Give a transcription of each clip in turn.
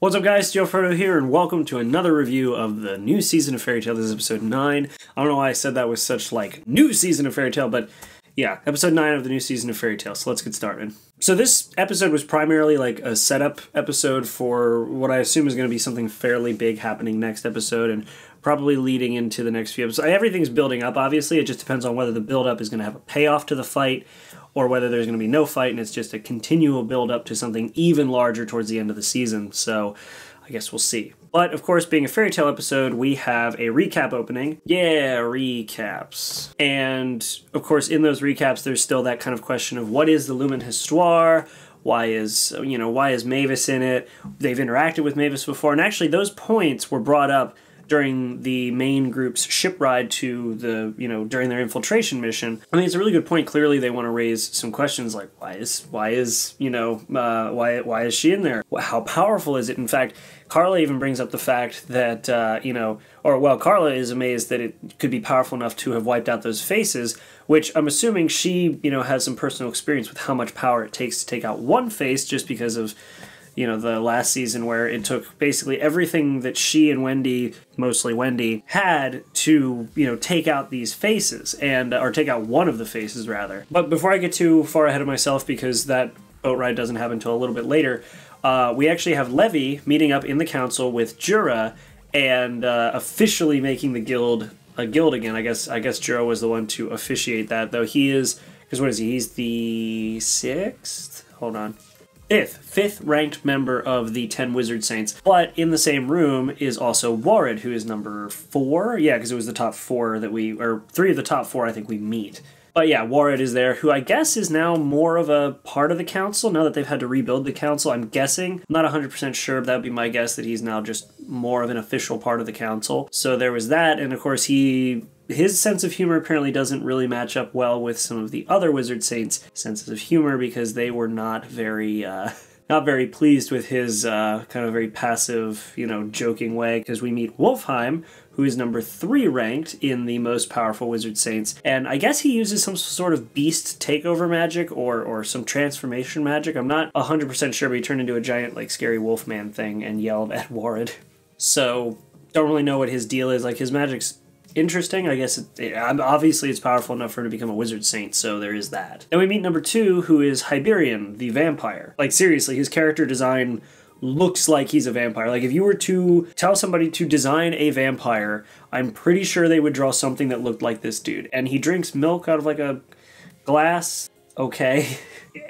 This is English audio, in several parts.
What's up guys, Joe Frodo here, and welcome to another review of the new season of Fairy Tail. This is episode 9. I don't know why I said that with such, new season of Fairy Tail, but yeah, episode 9 of the new season of Fairy Tail, so let's get started. So this episode was primarily a setup episode for what I assume is going to be something fairly big happening next episode, and probably leading into the next few episodes. Everything's building up, obviously. It just depends on whether the build-up is going to have a payoff to the fight, or whether there's going to be no fight and it's just a continual build-up to something even larger towards the end of the season. So I guess we'll see. But, of course, being a Fairy Tail episode, we have a recap opening. Yeah, recaps. And, of course, in those recaps, there's still that kind of question of what is the Lumen Histoire? Why is Mavis in it? They've interacted with Mavis before. And actually, those points were brought up during the main group's ship ride to the, during their infiltration mission. I mean, it's a really good point. Clearly, they want to raise some questions like, why is she in there? How powerful is it? In fact, Carla even brings up the fact that, Carla is amazed that it could be powerful enough to have wiped out those faces, which I'm assuming she, has some personal experience with how much power it takes to take out one face, just because of the last season where it took basically everything that she and Wendy, mostly Wendy, had to, take out these faces, or take out one of the faces, rather. But before I get too far ahead of myself, because that boat ride doesn't happen until a little bit later, we actually have Levy meeting up in the council with Jura, and officially making the guild a guild again. I guess Jura was the one to officiate that, though he is, because what is he? He's the 6th? Hold on. Fifth ranked member of the 10 Wizard Saints. But in the same room is also Warred, who is number 4. Yeah, because it was the top 4 that or 3 of the top 4 I think we meet. But yeah, Warred is there, who I guess is now more of a part of the council, now that they've had to rebuild the council, I'm guessing. I'm not 100% sure, but that would be my guess, that he's now just more of an official part of the council. So there was that, and of course his sense of humor apparently doesn't really match up well with some of the other Wizard Saints' senses of humor, because they were not very pleased with his kind of very passive, joking way, because we meet Wolfheim, who is number 3 ranked in the most powerful Wizard Saints, and I guess he uses some sort of beast takeover magic, or some transformation magic. I'm not 100% sure, but he turned into a giant, scary wolfman thing and yelled at Warred. So, don't really know what his deal is. His magic's interesting. I guess obviously it's powerful enough for him to become a Wizard Saint, so there is that. Then we meet number 2, who is Hyberian, the vampire. Seriously, his character design looks like he's a vampire. If you were to tell somebody to design a vampire, I'm pretty sure they would draw something that looked like this dude. And he drinks milk out of a glass. Okay.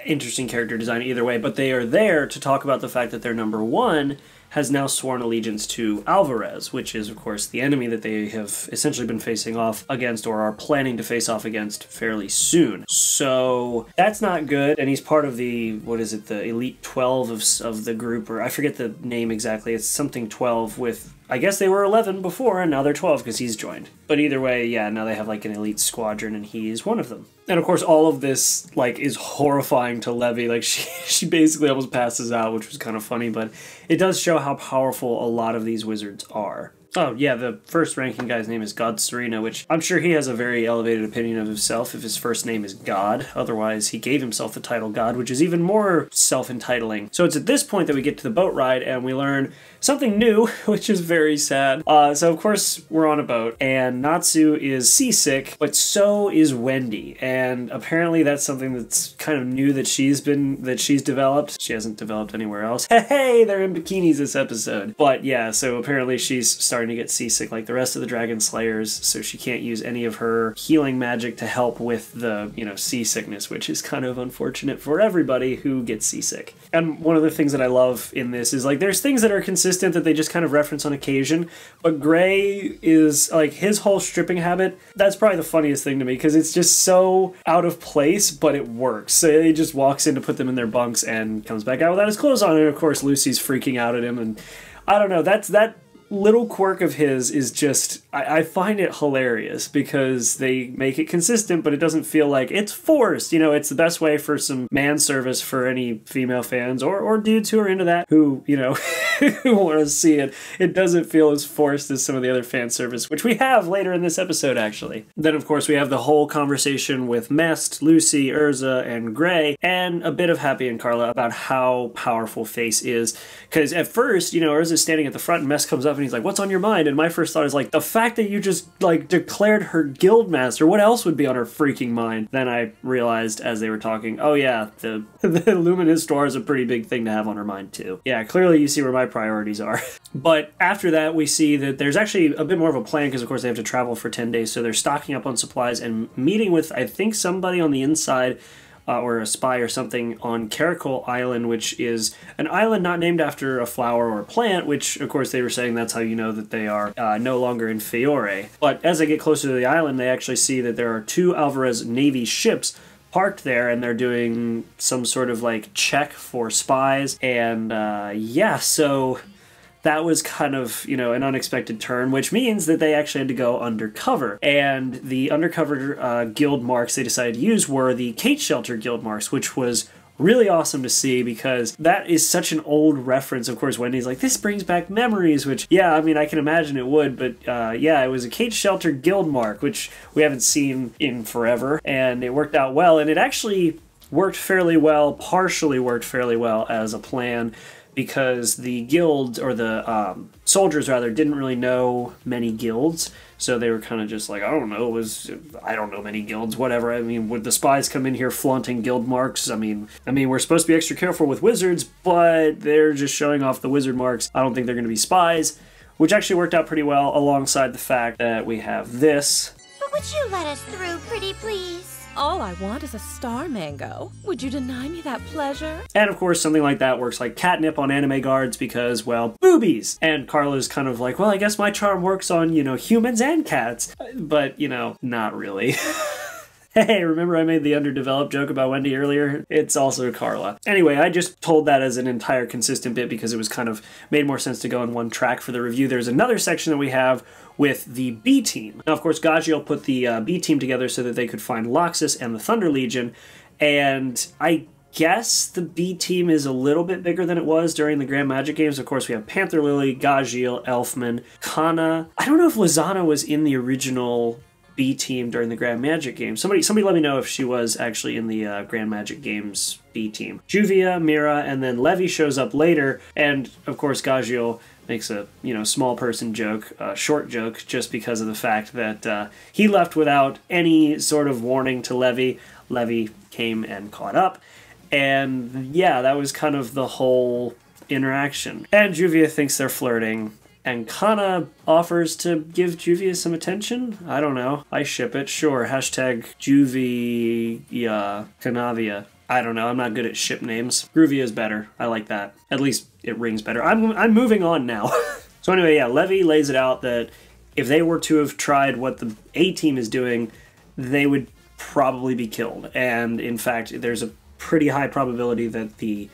Interesting character design either way, but they are there to talk about the fact that their number 1 has now sworn allegiance to Alvarez, which is, of course, the enemy that they have essentially been facing off against, or are planning to face off against fairly soon. So that's not good, and he's part of the, the Elite 12 of the group, or I forget the name exactly. It's something 12 with, I guess they were 11 before, and now they're 12 because he's joined. But either way, yeah, now they have an elite squadron, and he is one of them. And of course, all of this, is horrifying to Levy. She basically almost passes out, which was kind of funny, but it does show how powerful a lot of these wizards are. Oh, yeah, the first ranking guy's name is God Serena, which I'm sure he has a very elevated opinion of himself if his first name is God. Otherwise, he gave himself the title God, which is even more self-entitling. So it's at this point that we get to the boat ride, and we learn something new, which is very sad. So, of course, we're on a boat, and Natsu is seasick, but so is Wendy. And apparently that's something that's kind of new that she's developed. She hasn't developed anywhere else. Hey, they're in bikinis this episode. But yeah, so apparently she's starting to get seasick like the rest of the Dragon Slayers, so she can't use any of her healing magic to help with the, seasickness, which is kind of unfortunate for everybody who gets seasick. And one of the things that I love in this is, there's things that are consistent that they just kind of reference on occasion, but Gray is, his whole stripping habit, that's probably the funniest thing to me, because it's just so out of place, but it works. So he just walks in to put them in their bunks and comes back out without his clothes on, and of course Lucy's freaking out at him, and I don't know, that little quirk of his is just, I find it hilarious because they make it consistent, but it doesn't feel like it's forced. You know, it's the best way for some man service for any female fans or dudes who are into that, who, you know, who want to see it. It doesn't feel as forced as some of the other fan service, which we have later in this episode, actually. Then, of course, we have the whole conversation with Mest, Lucy, Urza, and Gray, and a bit of Happy and Carla about how powerful Face is. Because at first, you know, Urza's standing at the front and Mest comes up and he's like, what's on your mind? And my first thought is like, the fact that you just like declared her guildmaster, what else would be on her freaking mind? Then I realized as they were talking, oh yeah, the Luminous Door is a pretty big thing to have on her mind too. Yeah, clearly you see where my priorities are. But after that, we see that there's actually a bit more of a plan because, of course, they have to travel for 10 days. So they're stocking up on supplies and meeting with, I think, somebody on the inside or a spy or something on Caracol Island, which is an island not named after a flower or a plant, which, of course, they were saying that's how you know that they are no longer in Fiore. But as they get closer to the island, they actually see that there are 2 Alvarez Navy ships parked there, and they're doing some sort of, like, check for spies. And, yeah, so that was kind of, you know, an unexpected turn, which means that they actually had to go undercover. And the undercover guild marks they decided to use were the Kate Shelter guild marks, which was really awesome to see because that is such an old reference. Of course, Wendy's like, this brings back memories, which, yeah, I mean, I can imagine it would, but yeah, it was a Kate Shelter guild mark, which we haven't seen in forever, and it worked out well, and it actually worked fairly well, partially worked fairly well as a plan, because the guilds, or the soldiers rather, didn't really know many guilds, so they were kind of just like, I don't know many guilds, whatever. I mean, would the spies come in here flaunting guild marks? I mean, we're supposed to be extra careful with wizards, but they're just showing off the wizard marks. I don't think they're going to be spies, which actually worked out pretty well, alongside the fact that we have this. But would you let us through, pretty please? All I want is a star mango. Would you deny me that pleasure? And of course, something like that works like catnip on anime guards because, well, boobies! And Carla's kind of like, well, I guess my charm works on, you know, humans and cats. But, you know, not really. Hey, remember I made the underdeveloped joke about Wendy earlier? It's also Carla. Anyway, I just told that as an entire consistent bit because it was kind of made more sense to go on one track for the review. There's another section that we have with the B team. Now, of course, Gagiel put the B team together so that they could find Loxus and the Thunder Legion, and I guess the B team is a little bit bigger than it was during the Grand Magic Games. Of course, we have Panther Lily, Gagiel, Elfman, Kana. I don't know if Lizana was in the original B team during the Grand Magic Games. Somebody let me know if she was actually in the Grand Magic Games B team. Juvia, Mira, and then Levy shows up later, and of course Gagiel makes a, you know, small person joke, short joke, just because of the fact that he left without any sort of warning to Levy. Levy came and caught up, and yeah, that was kind of the whole interaction. And Juvia thinks they're flirting, and Kana offers to give Juvia some attention. I don't know. I ship it. Sure. Hashtag Juvia Kanavia. I don't know. I'm not good at ship names. Groovia is better. I like that. At least it rings better. I'm moving on now. So anyway, yeah, Levy lays it out that if they were to have tried what the A team is doing, they would probably be killed. And in fact, there's a pretty high probability that the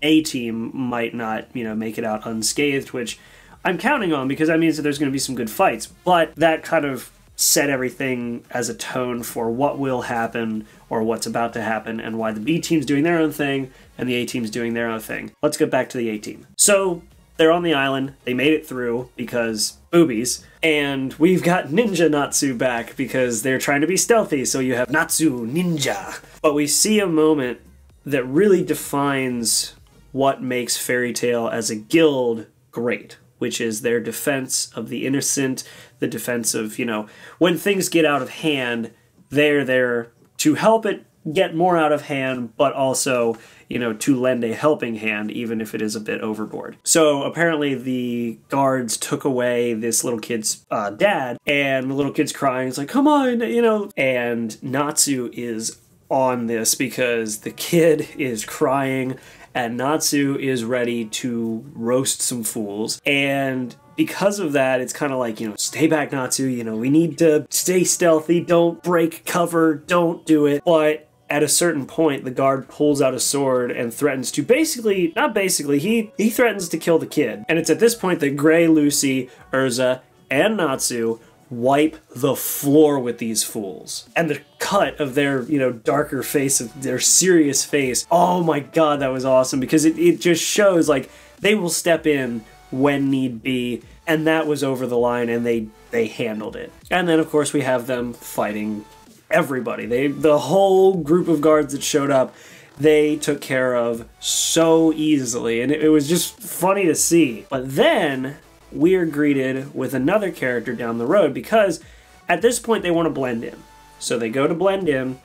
A team might not, you know, make it out unscathed, which I'm counting on because that means that there's going to be some good fights. But that kind of set everything as a tone for what will happen or what's about to happen and why the B team's doing their own thing and the A team's doing their own thing. Let's get back to the A team. So they're on the island. They made it through because boobies. And we've got Ninja Natsu back because they're trying to be stealthy. So you have Natsu Ninja. But we see a moment that really defines what makes Fairy Tail as a guild great, which is their defense of the innocent, the defense of, you know, when things get out of hand, they're there to help it get more out of hand, but also, you know, to lend a helping hand, even if it is a bit overboard. So apparently the guards took away this little kid's dad, and the little kid's crying. It's like, come on, you know. And Natsu is on this because the kid is crying, and Natsu is ready to roast some fools. And because of that, it's kind of like, you know, stay back, Natsu, you know, we need to stay stealthy, don't break cover, don't do it. But at a certain point, the guard pulls out a sword and threatens to he threatens to kill the kid. And it's at this point that Gray, Lucy, Urza, and Natsu wipe the floor with these fools. And the cut of their, darker face, of their serious face, oh my god, that was awesome, because it just shows, like, they will step in when need be, and that was over the line, and they handled it. And then, of course, we have them fighting everybody. The whole group of guards that showed up, they took care of so easily, and it was just funny to see. But then we are greeted with another character down the road, because at this point they want to blend in. So they go to blend in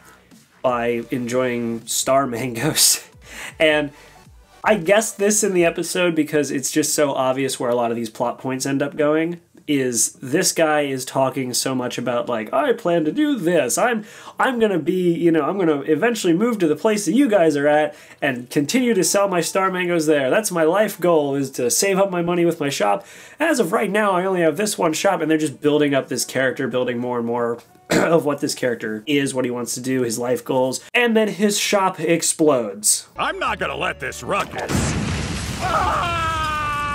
by enjoying star mangoes. And I guess this in the episode, because it's just so obvious where a lot of these plot points end up going, is this guy is talking so much about, like, I plan to do this, I'm gonna be, I'm gonna eventually move to the place that you guys are at and continue to sell my star mangoes there. That's my life goal, is to save up my money with my shop. As of right now, I only have this one shop, and they're just building up this character, building more and more of what this character is, what he wants to do, his life goals, and then his shop explodes. I'm not gonna let this ruckus.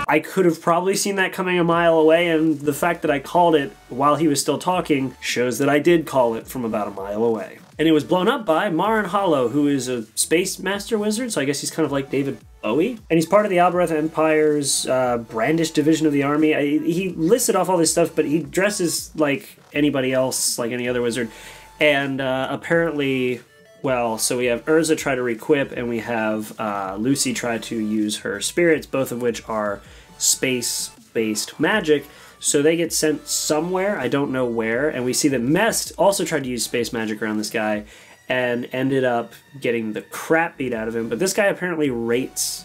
I could have probably seen that coming a mile away, and the fact that I called it while he was still talking shows that I did call it from about a mile away. And it was blown up by Marin Hollow, who is a space master wizard, so I guess he's kind of like David Bowie. And he's part of the Albereth Empire's Brandish division of the army. He listed off all this stuff, but he dresses like anybody else, like any other wizard. And apparently, well, so we have Urza try to requip, and we have Lucy try to use her spirits, both of which are space-based magic. So they get sent somewhere, I don't know where, and we see that Mest also tried to use space magic around this guy and ended up getting the crap beat out of him. But this guy apparently rates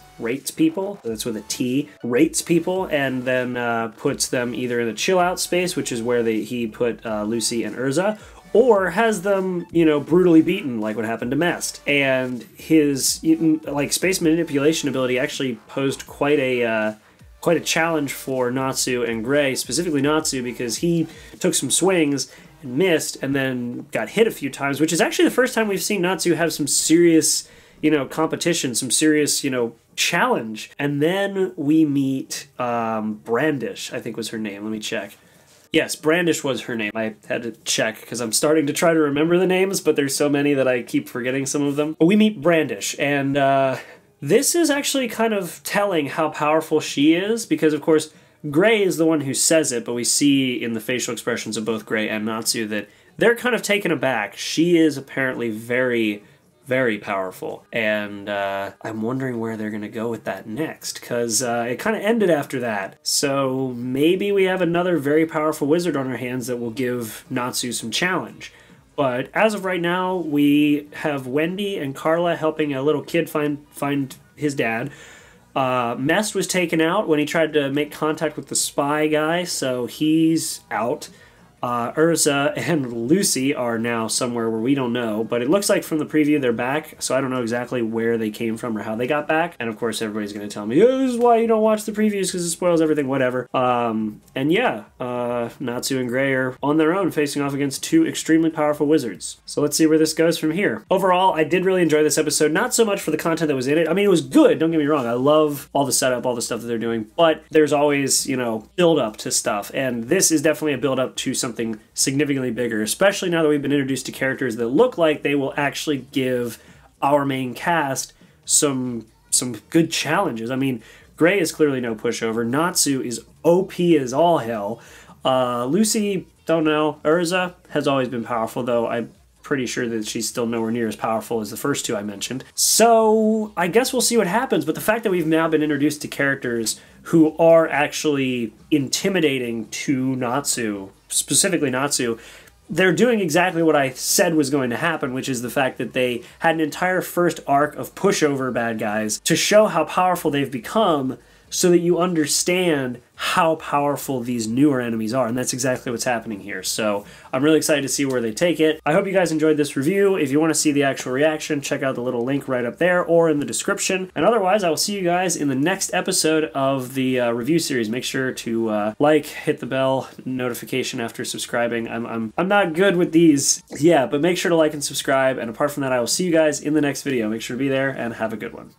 people, that's with a T, rates people, and then puts them either in the chill out space, which is where he put Lucy and Urza, or has them, brutally beaten, like what happened to Mest. And his, space manipulation ability actually posed quite a challenge for Natsu and Gray, specifically Natsu, because he took some swings and missed, and then got hit a few times, which is actually the first time we've seen Natsu have some serious, competition, some serious, challenge. And then we meet Brandish, I think was her name. Let me check. Yes, Brandish was her name. I had to check because I'm starting to try to remember the names, but there's so many that I keep forgetting some of them. But we meet Brandish, and this is actually kind of telling how powerful she is, because, of course, Gray is the one who says it, but we see in the facial expressions of both Gray and Natsu that they're kind of taken aback. She is apparently very, very powerful, and I'm wondering where they're going to go with that next, because it kind of ended after that. So maybe we have another very powerful wizard on our hands that will give Natsu some challenge. But as of right now, we have Wendy and Carla helping a little kid find his dad. Mest was taken out when he tried to make contact with the spy guy, so he's out. Urza and Lucy are now somewhere where we don't know, but it looks like from the preview they're back, so I don't know exactly where they came from or how they got back. And of course everybody's going to tell me, oh, this is why you don't watch the previews, because it spoils everything, whatever. And yeah, Natsu and Gray are on their own facing off against two extremely powerful wizards. So let's see where this goes from here. Overall, I did really enjoy this episode, not so much for the content that was in it. I mean, it was good, don't get me wrong. I love all the setup, all the stuff that they're doing, but there's always, build up to stuff. And this is definitely a build up to something significantly bigger, especially now that we've been introduced to characters that look like they will actually give our main cast some good challenges. I mean, Gray is clearly no pushover. Natsu is OP as all hell. Lucy, don't know. Urza has always been powerful, though I'm pretty sure that she's still nowhere near as powerful as the first two I mentioned. So I guess we'll see what happens, but the fact that we've now been introduced to characters who are actually intimidating to Natsu, specifically Natsu, they're doing exactly what I said was going to happen, which is the fact that they had an entire first arc of pushover bad guys to show how powerful they've become, so that you understand how powerful these newer enemies are, and that's exactly what's happening here. So I'm really excited to see where they take it. I hope you guys enjoyed this review. If you want to see the actual reaction, check out the little link right up there or in the description. And otherwise, I will see you guys in the next episode of the review series. Make sure to like, hit the bell notification after subscribing. I'm not good with these. Yeah, but make sure to like and subscribe. And apart from that, I will see you guys in the next video. Make sure to be there and have a good one.